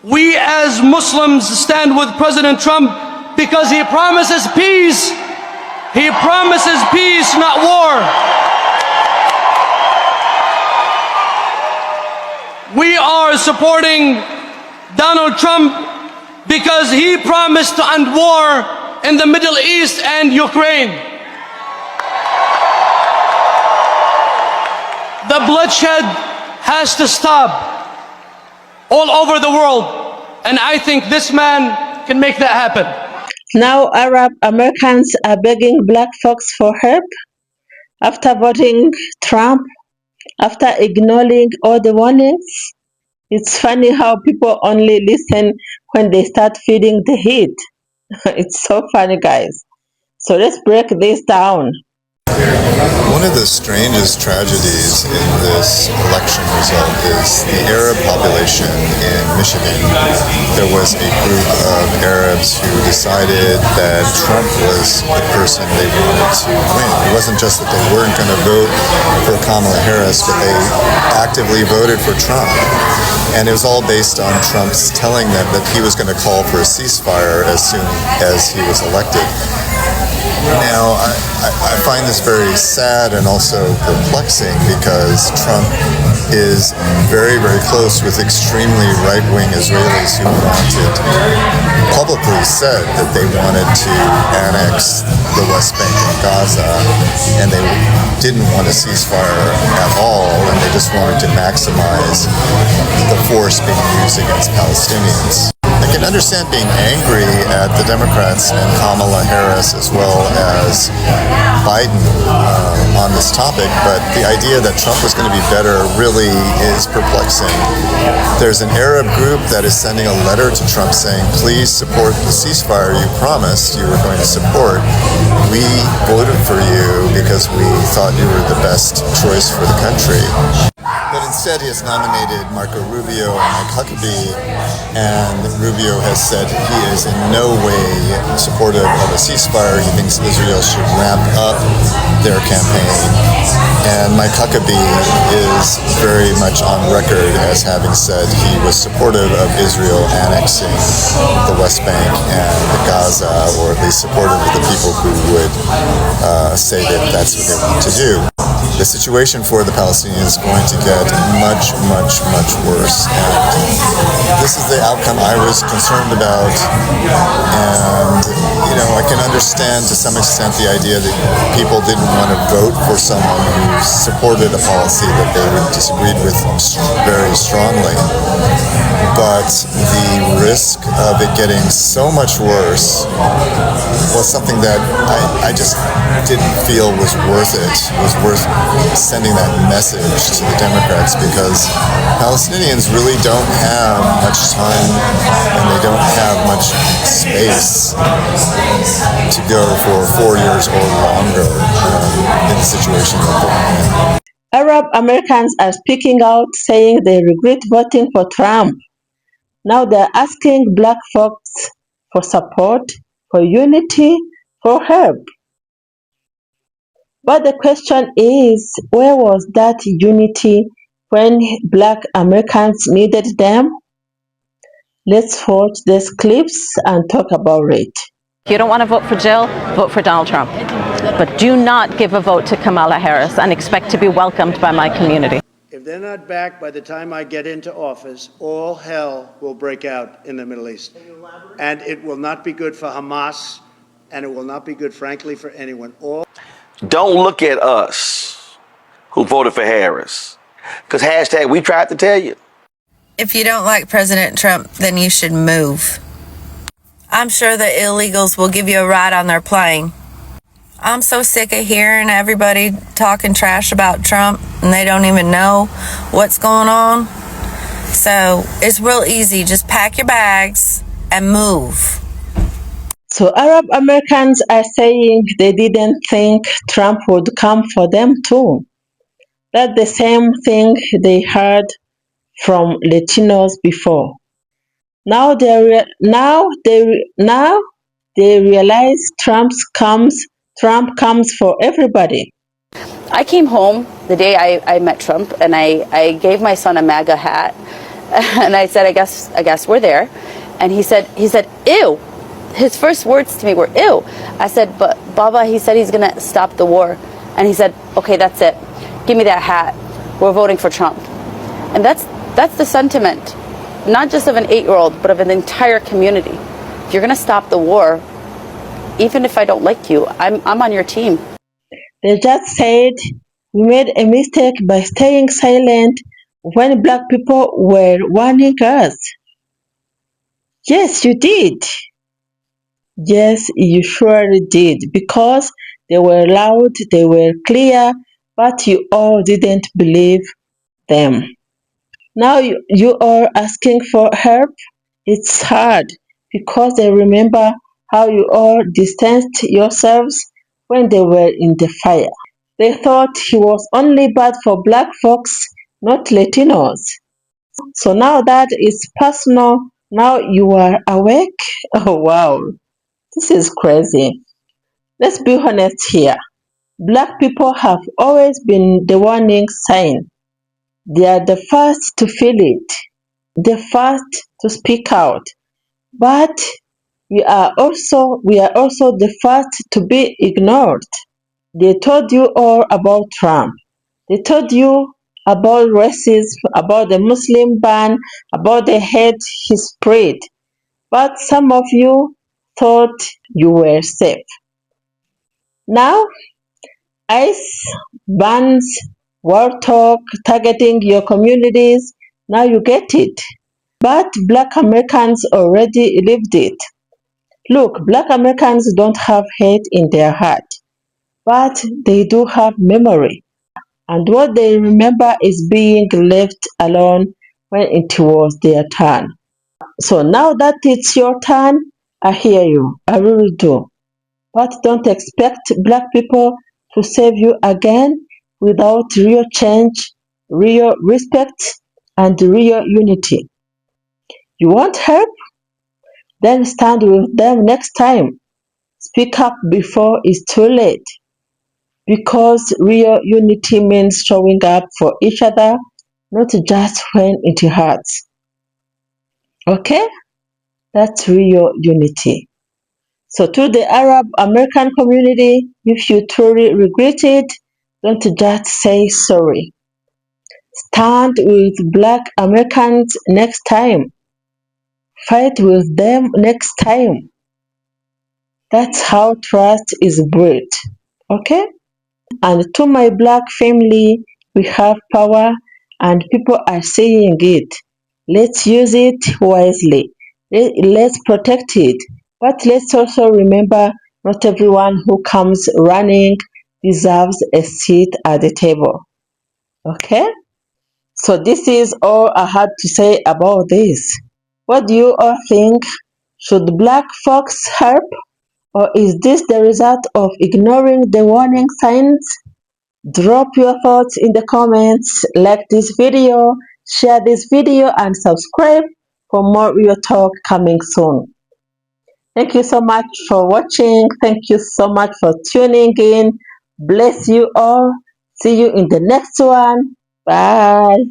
We as Muslims stand with President Trump because he promises peace. He promises peace, not war. We are supporting Donald Trump because he promised to end war in the Middle East and Ukraine. The bloodshed has to stop all over the world, and I think this man can make that happen. Now Arab Americans are begging black folks for help after voting Trump, after ignoring all the warnings. It's funny how people only listen when they start feeling the heat. It's so funny, guys. So let's break this down. One of the strangest tragedies in this election result is the Arab population in Michigan. There was a group of Arabs who decided that Trump was the person they wanted to win. It wasn't just that they weren't going to vote for Kamala Harris, but they actively voted for Trump. And it was all based on Trump's telling them that he was going to call for a ceasefire as soon as he was elected. Now, I find this very sad and also perplexing because Trump is very, very close with extremely right-wing Israelis who publicly said that they wanted to annex the West Bank and Gaza, and they didn't want a ceasefire at all, and they just wanted to maximize the force being used against Palestinians. I can understand being angry at the Democrats and Kamala Harris as well as Biden on this topic, but the idea that Trump was going to be better really is perplexing. There's an Arab group that is sending a letter to Trump saying, please support the ceasefire you promised you were going to support. We voted for you because we thought you were the best choice for the country. But instead, he has nominated Marco Rubio and Mike Huckabee, and Rubio has said he is in no way supportive of a ceasefire. He thinks Israel should ramp up their campaign. And Mike Huckabee is very much on record as having said he was supportive of Israel annexing the West Bank and Gaza, or at least supportive of the people who would say that that's what they want to do. The situation for the Palestinians is going to get much, much, much worse. And this is the outcome I was concerned about. And, I can understand to some extent the idea that people didn't want to vote for someone who supported a policy that they disagreed with very strongly. But the risk of it getting so much worse was something that I just didn't feel was worth it, was worth sending that message to the Democrats, because Palestinians really don't have much time and they don't have much space to go for 4 years or longer in the situation that they're in. Arab Americans are speaking out, saying they regret voting for Trump. Now they're asking black folks for support, for unity, for help. But the question is, where was that unity when black Americans needed them? Let's watch these clips and talk about it. If you don't want to vote for Jill, vote for Donald Trump. But do not give a vote to Kamala Harris and expect to be welcomed by my community. If they're not back by the time I get into office, all hell will break out in the Middle East. And it will not be good for Hamas, and it will not be good, frankly, for anyone. Don't look at us who voted for Harris. Because hashtag, we tried to tell you. If you don't like President Trump, then you should move. I'm sure the illegals will give you a ride on their plane. I'm so sick of hearing everybody talking trash about Trump and they don't even know what's going on. So it's real easy. Just pack your bags and move. So Arab Americans are saying they didn't think Trump would come for them too. That's the same thing they heard from Latinos before. Now they realize Trump comes for everybody. I came home the day I met Trump, and I gave my son a MAGA hat, And I said, I guess we're there. And he said, ew. His first words to me were, ew. I said, but Baba, he said he's going to stop the war. And he said, okay, that's it. Give me that hat. We're voting for Trump. And that's the sentiment, not just of an 8-year-old, but of an entire community. If you're going to stop the war, even if I don't like you, I'm on your team. They just said we made a mistake by staying silent when black people were warning us. Yes, you did. Yes, you surely did, because they were loud, they were clear, but you all didn't believe them. Now you are asking for help. It's hard because they remember how you all distanced yourselves when they were in the fire. They thought he was only bad for black folks, not Latinos. So now that it's personal, now you are awake? Oh wow, this is crazy. Let's be honest here. Black people have always been the warning sign. They are the first to feel it, the first to speak out. But we are also the first to be ignored. They told you all about Trump. They told you about racism, about the Muslim ban, about the hate he spread. But some of you thought you were safe. Now, ICE bans, war talk, targeting your communities. Now you get it. But black Americans already lived it. Look, black Americans don't have hate in their heart, but they do have memory. And what they remember is being left alone when it was their turn. So now that it's your turn, I hear you. I really do. But don't expect black people to save you again without real change, real respect, and real unity. You want help? Then stand with them next time. Speak up before it's too late. Because real unity means showing up for each other, not just when it hurts. Okay? That's real unity. So to the Arab American community, if you truly regret it, don't just say sorry. Stand with black Americans next time. Fight with them next time. That's how trust is built. Okay? And to my black family, we have power and people are saying it. Let's use it wisely. Let's protect it. But let's also remember not everyone who comes running deserves a seat at the table. Okay? So this is all I had to say about this. What do you all think? Should black folks help? Or is this the result of ignoring the warning signs? Drop your thoughts in the comments, like this video, share this video, and subscribe for more real talk coming soon. Thank you so much for watching. Thank you so much for tuning in. Bless you all. See you in the next one. Bye.